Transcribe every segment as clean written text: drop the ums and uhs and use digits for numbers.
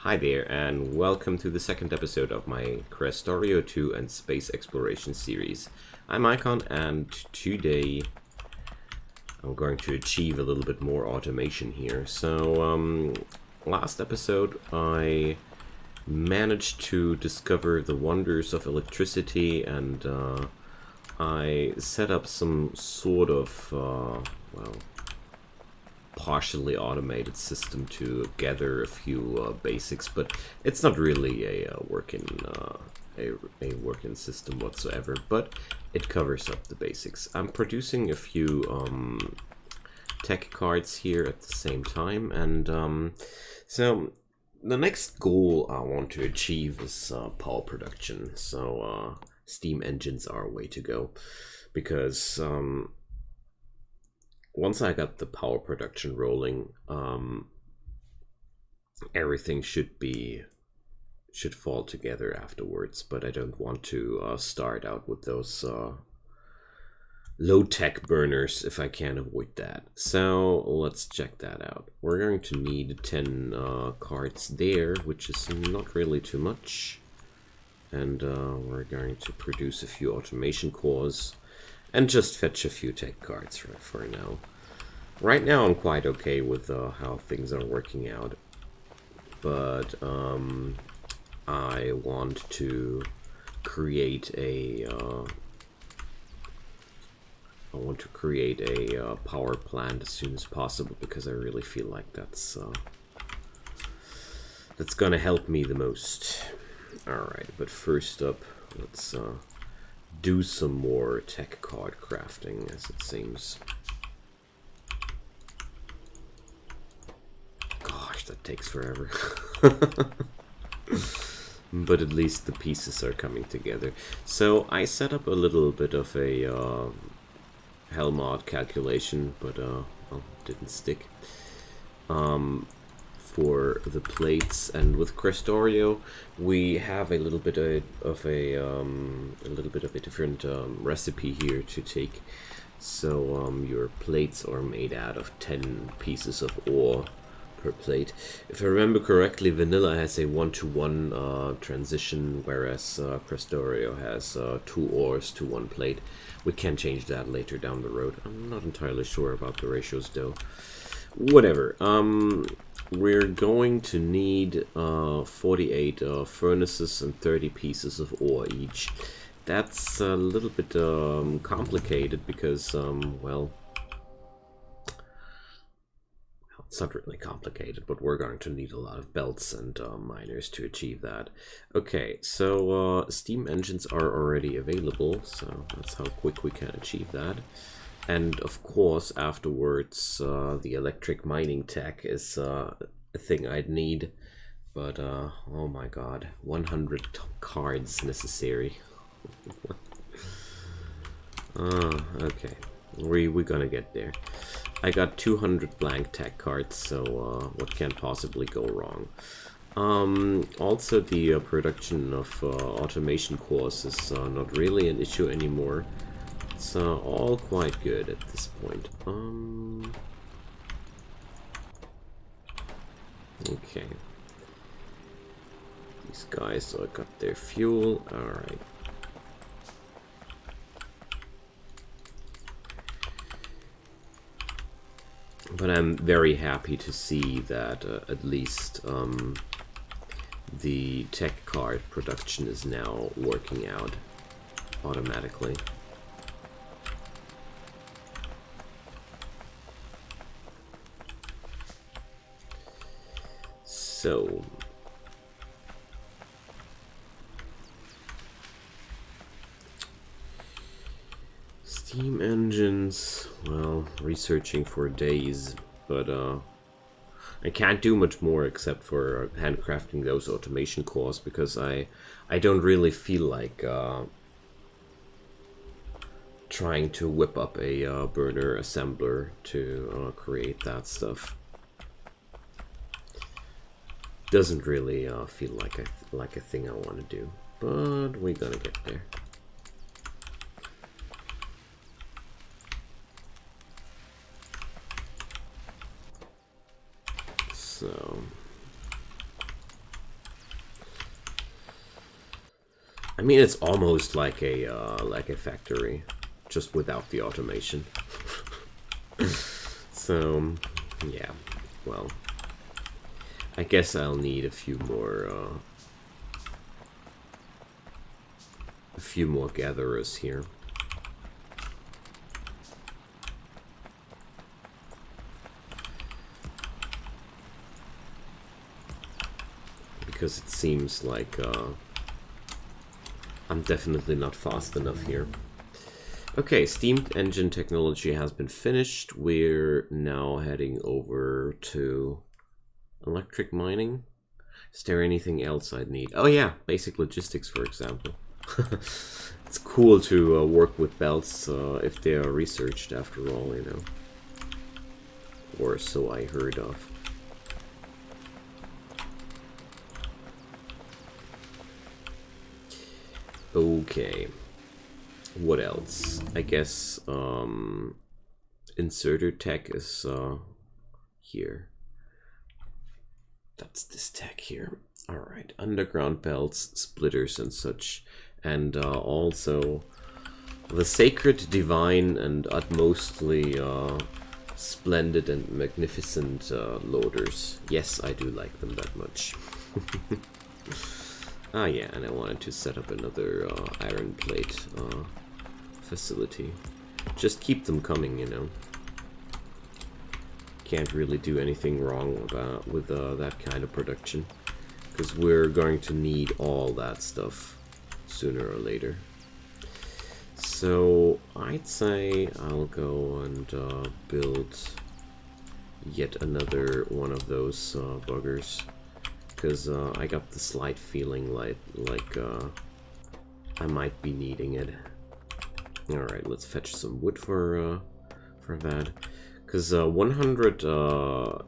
Hi there, and welcome to the second episode of my Krastorio 2 and Space Exploration series. I'm Icon, and today I'm going to achieve a little bit more automation here. So, last episode I managed to discover the wonders of electricity, and I set up some sort of, well, partially automated system to gather a few basics, but it's not really a working system whatsoever. But it covers up the basics. I'm producing a few tech cards here at the same time, and so the next goal I want to achieve is power production. So steam engines are a way to go, because once I got the power production rolling, everything should fall together afterwards. But I don't want to start out with those low-tech burners if I can avoid that. So let's check that out. We're going to need 10 cards there, which is not really too much. And we're going to produce a few automation cores and just fetch a few tech cards for now. Right now I'm quite okay with how things are working out, but I want to create a power plant as soon as possible, because I really feel like that's gonna help me the most. Alright, but first up, let's do some more tech card crafting, as it seems. Gosh, that takes forever. But at least the pieces are coming together. So I set up a little bit of a Helmod calculation, but well, didn't stick. For the plates, and with Krastorio we have a little bit of a different recipe here to take. So your plates are made out of 10 pieces of ore per plate. If I remember correctly, vanilla has a 1-to-1 transition, whereas Krastorio has 2 ores to 1 plate. We can change that later down the road. I'm not entirely sure about the ratios though. Whatever. We're going to need 48 furnaces and 30 pieces of ore each. That's a little bit complicated, because well, it's not really complicated, but we're going to need a lot of belts and miners to achieve that. Okay, so steam engines are already available, so that's how quick we can achieve that. And of course, afterwards, the electric mining tech is a thing I'd need. But, oh my god, 100 cards necessary. Okay, we're gonna get there. I got 200 blank tech cards, so what can possibly go wrong? Also, the production of automation cores is not really an issue anymore. It's all quite good at this point. Okay. These guys got their fuel. Alright. But I'm very happy to see that at least the tech card production is now working out automatically. So, steam engines, well, researching for days, but I can't do much more except for handcrafting those automation cores, because I don't really feel like trying to whip up a burner assembler to create that stuff. Doesn't really feel like a thing I want to do, but we're gonna get there. So I mean, it's almost like a factory, just without the automation. So, yeah, well, I guess I'll need a few more gatherers here. Because it seems like I'm definitely not fast enough here. Okay, steam engine technology has been finished. We're now heading over to electric mining. Is there anything else I'd need? Oh yeah, basic logistics, for example. It's cool to work with belts if they are researched after all, you know. Or so I heard of. Okay, what else? I guess inserter tech is here. That's this tech here. Alright, underground belts, splitters and such. And also the sacred, divine and utmostly splendid and magnificent loaders. Yes, I do like them that much. Ah yeah, and I wanted to set up another iron plate facility. Just keep them coming, you know. Can't really do anything wrong with that kind of production, because we're going to need all that stuff sooner or later. So I'd say I'll go and build yet another one of those buggers. Because I got the slight feeling like I might be needing it. Alright, let's fetch some wood for that. Because 100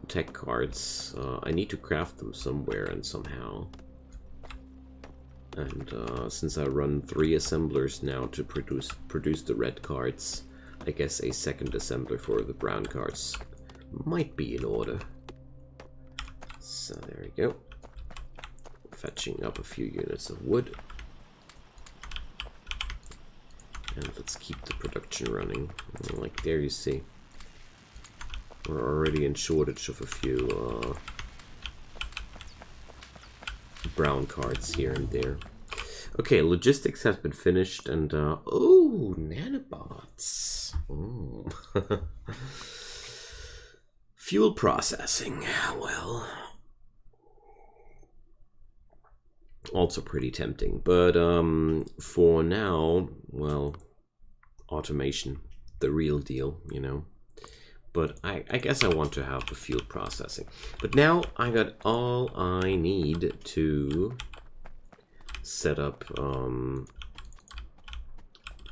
tech cards, I need to craft them somewhere and somehow. And since I run 3 assemblers now to produce the red cards, I guess a second assembler for the brown cards might be in order. So there we go. Fetching up a few units of wood. And let's keep the production running. Like there you see. We're already in shortage of a few brown cards here and there. Okay, logistics has been finished and oh, nanobots. Oh. Fuel processing. Well, also pretty tempting, but for now, well, automation, the real deal, you know. But I guess I want to have the fuel processing. But now I got all I need to set up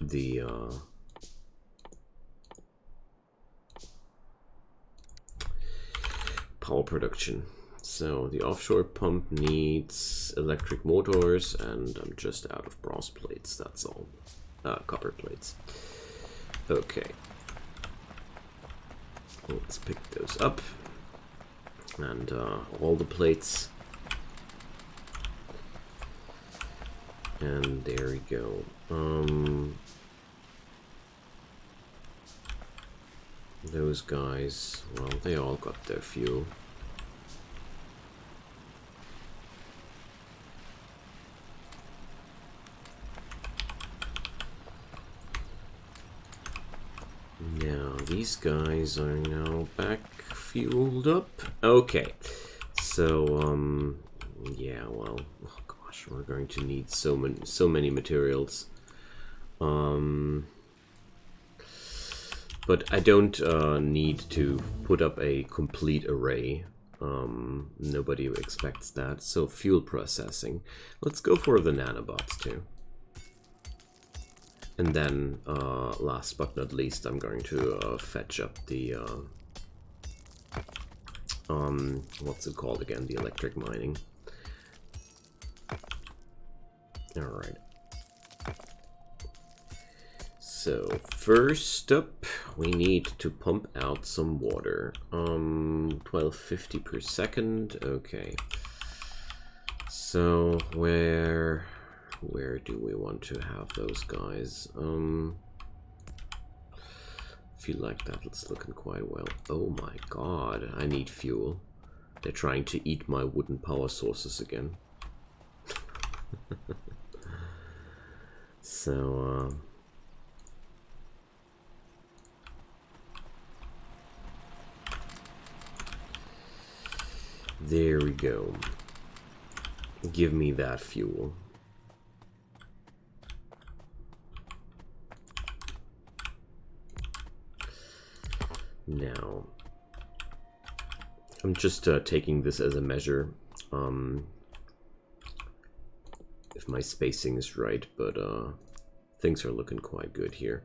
the power production. So the offshore pump needs electric motors, and I'm just out of bronze plates, that's all. Copper plates. Okay. Let's pick those up. And all the plates. And there we go. Those guys, well, they all got their fuel. Now, these guys are now back fueled up. Okay, so, yeah, well, oh gosh, we're going to need so many materials. But I don't need to put up a complete array. Nobody expects that. So fuel processing. Let's go for the nanobots too. And then, last but not least, I'm going to fetch up the, what's it called again? The electric mining. Alright. So, first up, we need to pump out some water. 1250 per second, okay. So, where Where do we want to have those guys? Feel like that's looking quite well. Oh my god, I need fuel. They're trying to eat my wooden power sources again. So, there we go. Give me that fuel. Now, I'm just taking this as a measure, if my spacing is right, but things are looking quite good here.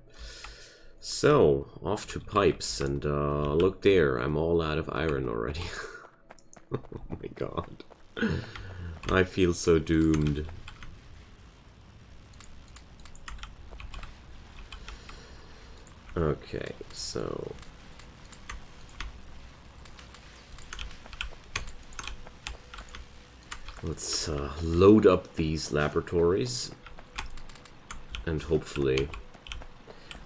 So, off to pipes, and look there, I'm all out of iron already. Oh my god. I feel so doomed. Okay, so... let's load up these laboratories, and hopefully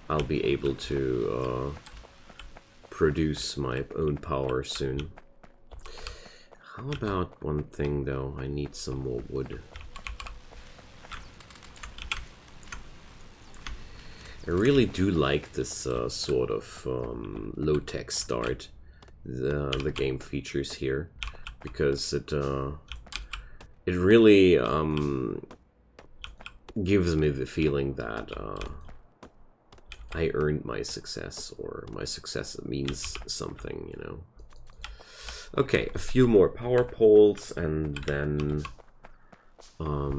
I'll be able to produce my own power soon. How about one thing though? I need some more wood. I really do like this sort of low-tech start the game features here, because it really gives me the feeling that I earned my success, or my success means something, you know. Okay, a few more power poles, and then a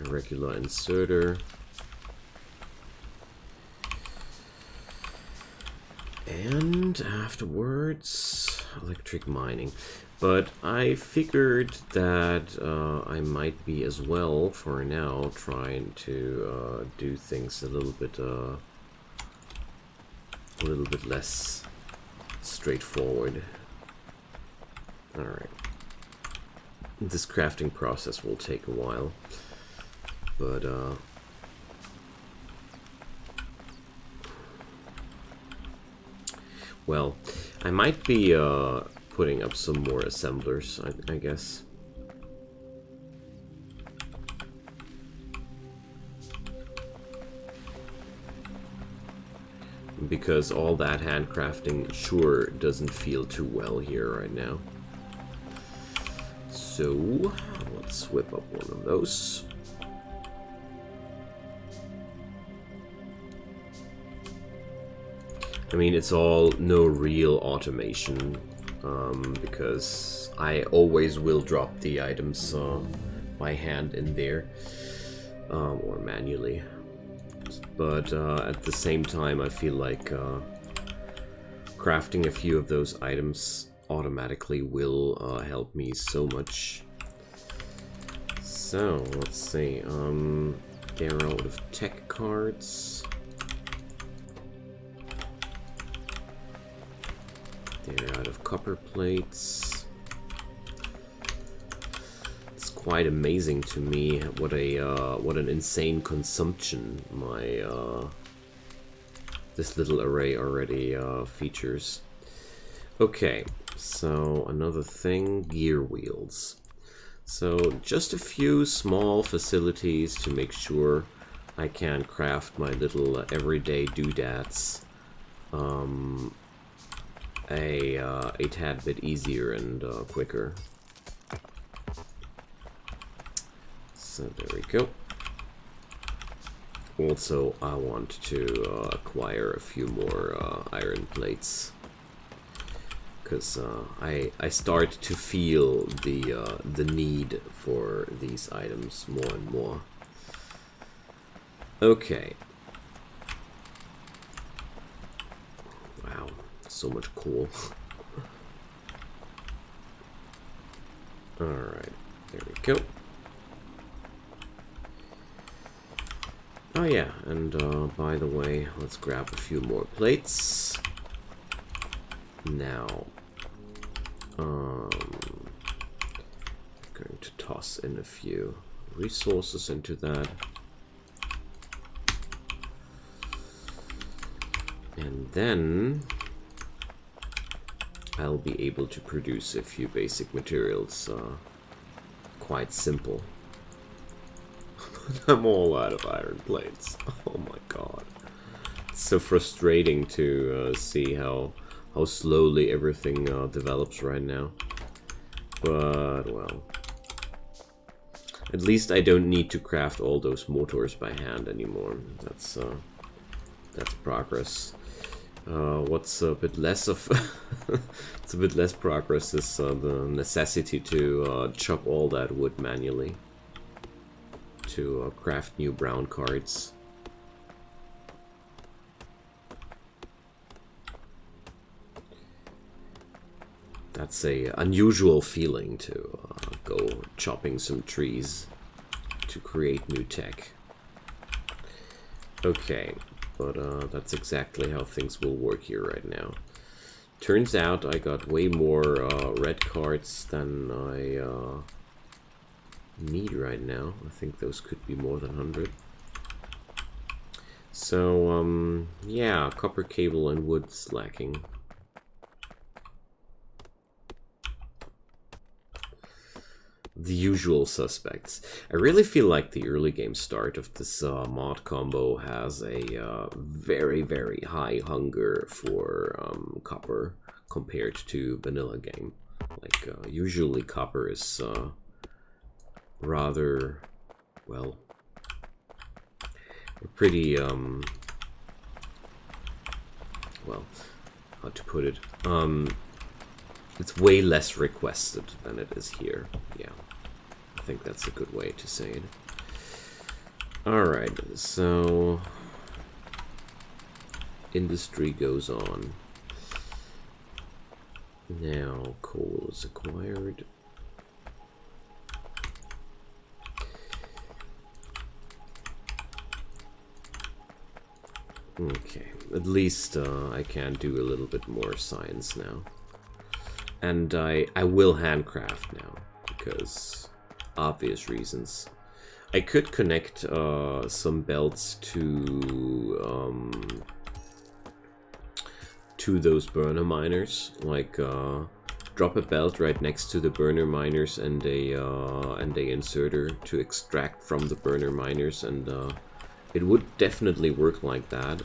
regular inserter. And afterwards, electric mining. But I figured that I might be as well, for now, trying to do things a little bit less straightforward. Alright. This crafting process will take a while, but well, I might be putting up some more assemblers, I guess. Because all that handcrafting sure doesn't feel too well here right now. So, let's whip up one of those. I mean, it's all no real automation, because I always will drop the items by hand in there, or manually. But at the same time, I feel like crafting a few of those items automatically will help me so much. So, let's see, they're out of tech cards. They're out of copper plates. It's quite amazing to me what an insane consumption my this little array already features. Okay, so another thing, gear wheels. So just a few small facilities to make sure I can craft my little everyday doodads a tad bit easier and quicker. So there we go. Also, I want to acquire a few more iron plates, because I start to feel the need for these items more and more. Okay. Wow, so much coal. Alright, there we go. Oh yeah, and by the way, let's grab a few more plates. Now, I'm going to toss in a few resources into that. And then I'll be able to produce a few basic materials. Quite simple. I'm all out of iron plates. Oh my god. It's so frustrating to see how slowly everything develops right now. But, well, at least I don't need to craft all those motors by hand anymore. That's progress. What's a bit less of it's a bit less progress is the necessity to chop all that wood manually to craft new brown cards. That's a unusual feeling to go chopping some trees to create new tech. Okay, but that's exactly how things will work here right now. Turns out I got way more red cards than I need right now. I think those could be more than 100. So, yeah, copper cable and wood's lacking. The usual suspects. I really feel like the early game start of this mod combo has a very, very high hunger for copper compared to vanilla game. Like, usually copper is rather, well, pretty, well, how to put it, it's way less requested than it is here. Yeah, I think that's a good way to say it. Alright, so industry goes on. Now coal is acquired. Okay, at least I can do a little bit more science now. And I will handcraft now, because obvious reasons. I could connect some belts to those burner miners, like drop a belt right next to the burner miners and a inserter to extract from the burner miners, and it would definitely work like that.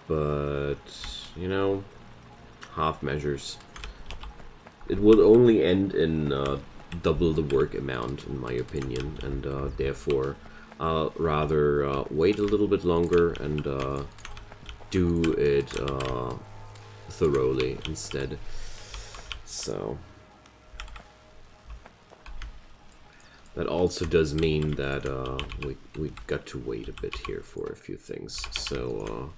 But you know, half measures. It would only end in double the work amount, in my opinion, and therefore I'll rather wait a little bit longer and do it thoroughly instead. So that also does mean that we got to wait a bit here for a few things. So.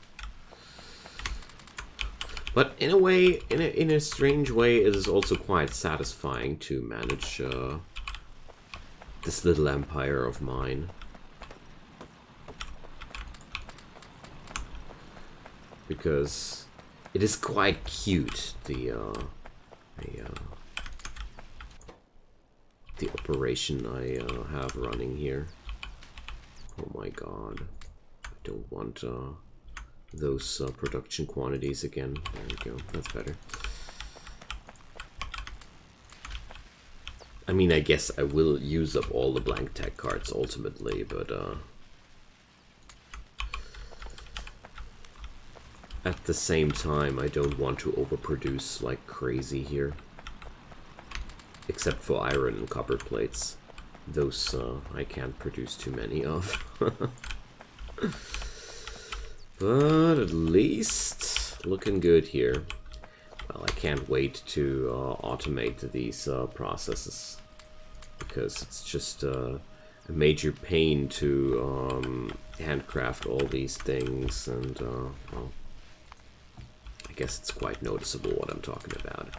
But in a way, in a strange way, it is also quite satisfying to manage this little empire of mine. Because it is quite cute, the operation I have running here. Oh my god, I don't want those production quantities again. There we go, that's better. I mean, I guess I will use up all the blank tech cards ultimately, but at the same time, I don't want to overproduce like crazy here. Except for iron and copper plates. Those I can't produce too many of. But at least looking good here. Well, I can't wait to automate these processes, because it's just a major pain to handcraft all these things, and well, I guess it's quite noticeable what I'm talking about.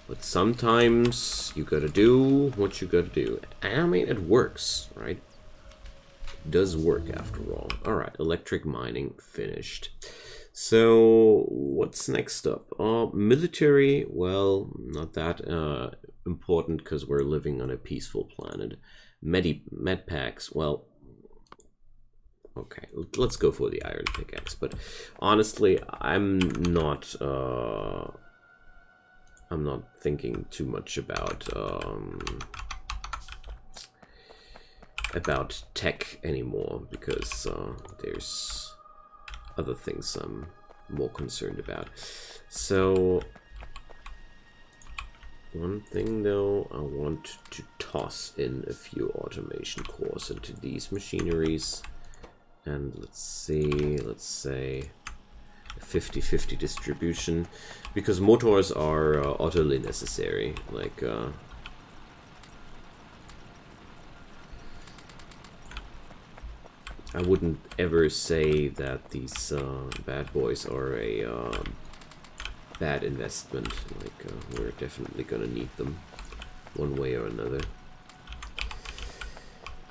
But sometimes you gotta do what you gotta do. And I mean, it works, right? Does work after all. Alright, electric mining finished. So what's next up? Military, well, not that important because we're living on a peaceful planet. Med packs, well, okay, let's go for the iron pickaxe. But honestly, I'm not thinking too much about tech anymore, because there's other things I'm more concerned about. So one thing though, I want to toss in a few automation cores into these machineries, and let's say a 50-50 distribution, because motors are utterly necessary. Like I wouldn't ever say that these bad boys are a bad investment. Like we're definitely gonna need them one way or another.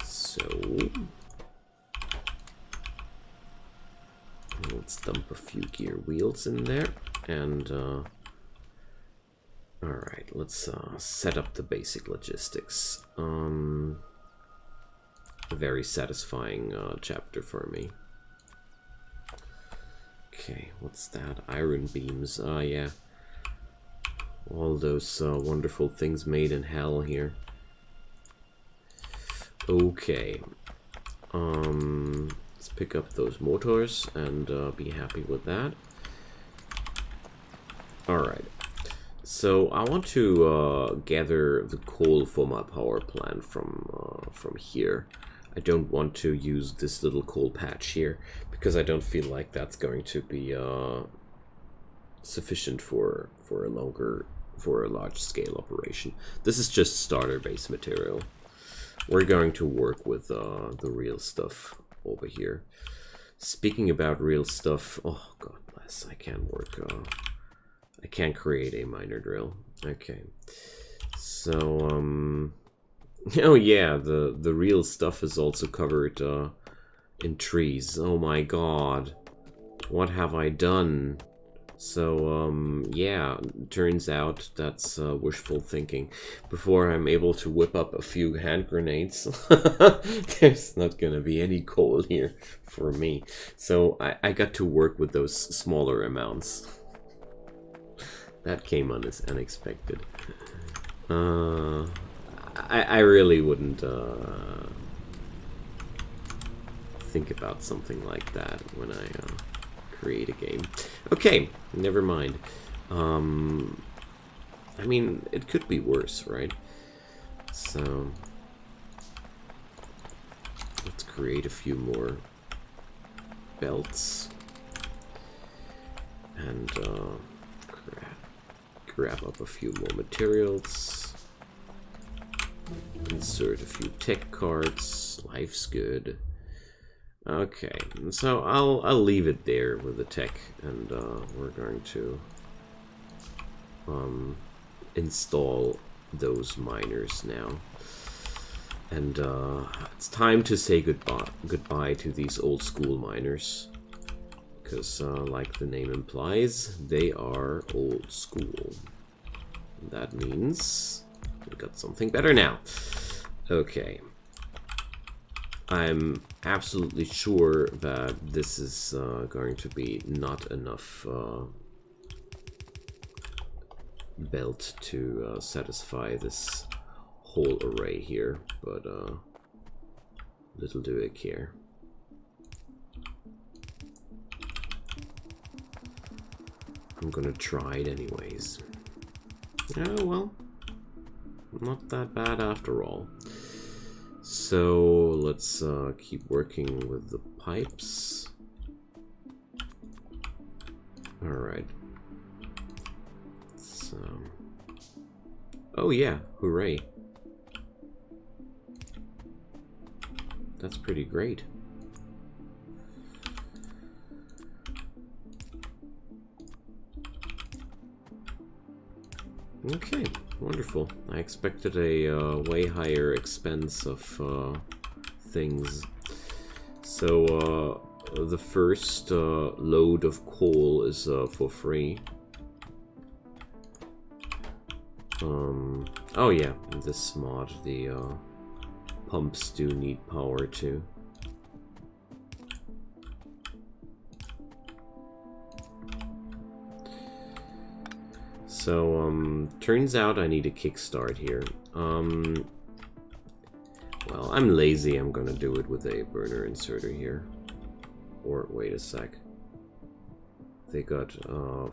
So let's dump a few gear wheels in there, and alright, let's set up the basic logistics. A very satisfying chapter for me. Okay, what's that? Iron beams. Ah, yeah. All those wonderful things made in hell here. Okay. Let's pick up those motors and be happy with that. Alright. So I want to gather the coal for my power plant from here. I don't want to use this little coal patch here, because I don't feel like that's going to be sufficient for a large scale operation. This is just starter base material. We're going to work with the real stuff over here. Speaking about real stuff, oh god bless, I can't work. I can't create a miner drill. Okay, so oh yeah, the real stuff is also covered in trees. Oh my god, what have I done? So yeah, turns out that's wishful thinking. Before I'm able to whip up a few hand grenades, there's not gonna be any coal here for me. So I got to work with those smaller amounts. That came on as unexpected. I really wouldn't think about something like that when I create a game. Okay, never mind. I mean, it could be worse, right? So let's create a few more belts and grab up a few more materials. Insert a few tech cards. Life's good. Okay, so I'll leave it there with the tech, and we're going to install those miners now. And it's time to say goodbye to these old school miners, because like the name implies, they are old school. And that means we got something better now. Okay. I'm absolutely sure that this is going to be not enough belt to satisfy this whole array here, but little do I care. I'm gonna try it anyways. Oh well, not that bad after all. So let's keep working with the pipes. All right. So, oh yeah, hooray! That's pretty great. Okay, wonderful. I expected a way higher expense of things. So the first load of coal is for free. Oh yeah, this mod, the pumps do need power too. So, turns out I need a kickstart here. Well, I'm lazy, I'm gonna do it with a burner inserter here. Or, wait a sec. They got,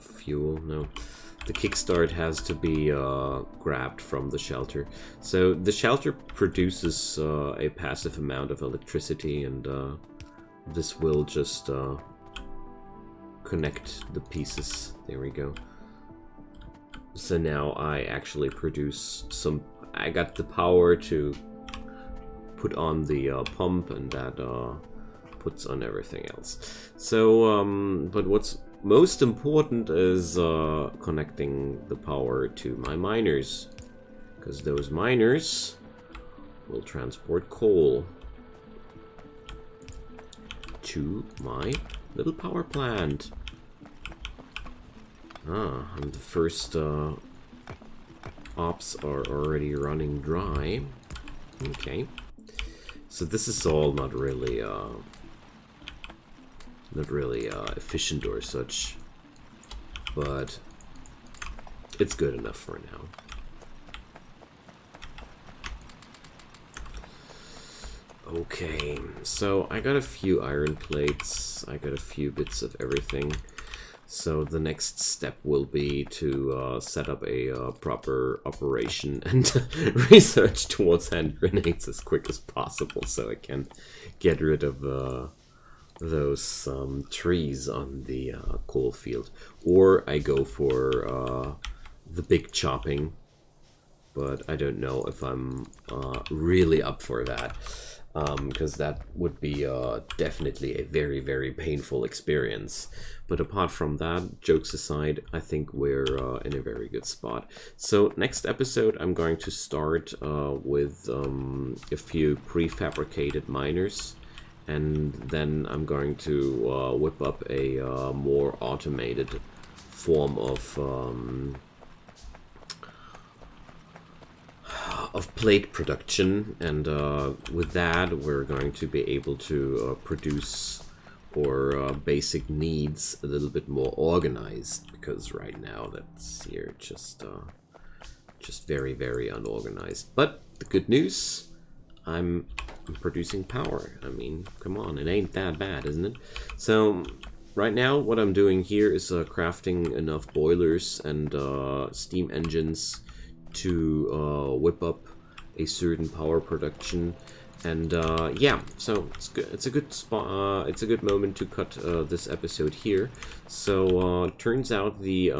fuel? No. The kickstart has to be, grabbed from the shelter. So, the shelter produces, a passive amount of electricity, and, this will just, connect the pieces. There we go. So now I actually produce some... I got the power to put on the pump, and that puts on everything else. So, but what's most important is connecting the power to my miners, because those miners will transport coal to my little power plant. And the first ops are already running dry. Okay. So this is all not really efficient or such, but it's good enough for now. Okay, so I got a few iron plates, I got a few bits of everything. So the next step will be to set up a proper operation and research towards hand grenades as quick as possible, so I can get rid of those trees on the coal field. Or I go for the big chopping, but I don't know if I'm really up for that. Because that would be definitely a very, very painful experience. But apart from that, jokes aside, I think we're in a very good spot. So next episode, I'm going to start with a few prefabricated miners, and then I'm going to whip up a more automated form of plate production, and with that we're going to be able to produce our basic needs a little bit more organized, because right now that's here just very, very unorganized. But the good news, I'm producing power. I mean, come on, it ain't that bad, isn't it? So right now what I'm doing here is crafting enough boilers and steam engines to whip up a certain power production, and yeah, so it's good. It's a good spot. It's a good moment to cut this episode here. So turns out the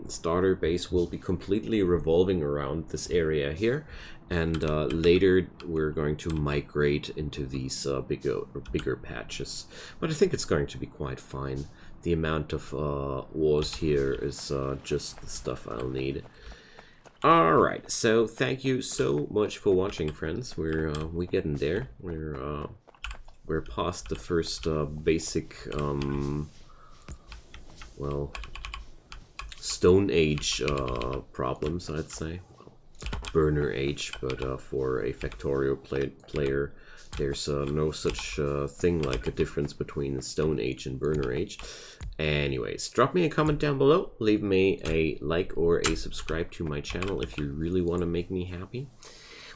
starter base will be completely revolving around this area here, and later we're going to migrate into these bigger patches. But I think it's going to be quite fine. The amount of ores here is just the stuff I'll need. Alright, so thank you so much for watching, friends. We're getting there. We're past the first basic well, Stone Age problems, I'd say. Well, Burner Age, but for a Factorio player, there's no such thing like a difference between the Stone Age and Burner Age. Anyways, drop me a comment down below, leave me a like or a subscribe to my channel if you really want to make me happy.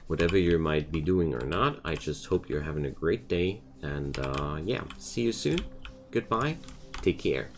Whatever you might be doing or not, I just hope you're having a great day, and yeah, see you soon. Goodbye, take care.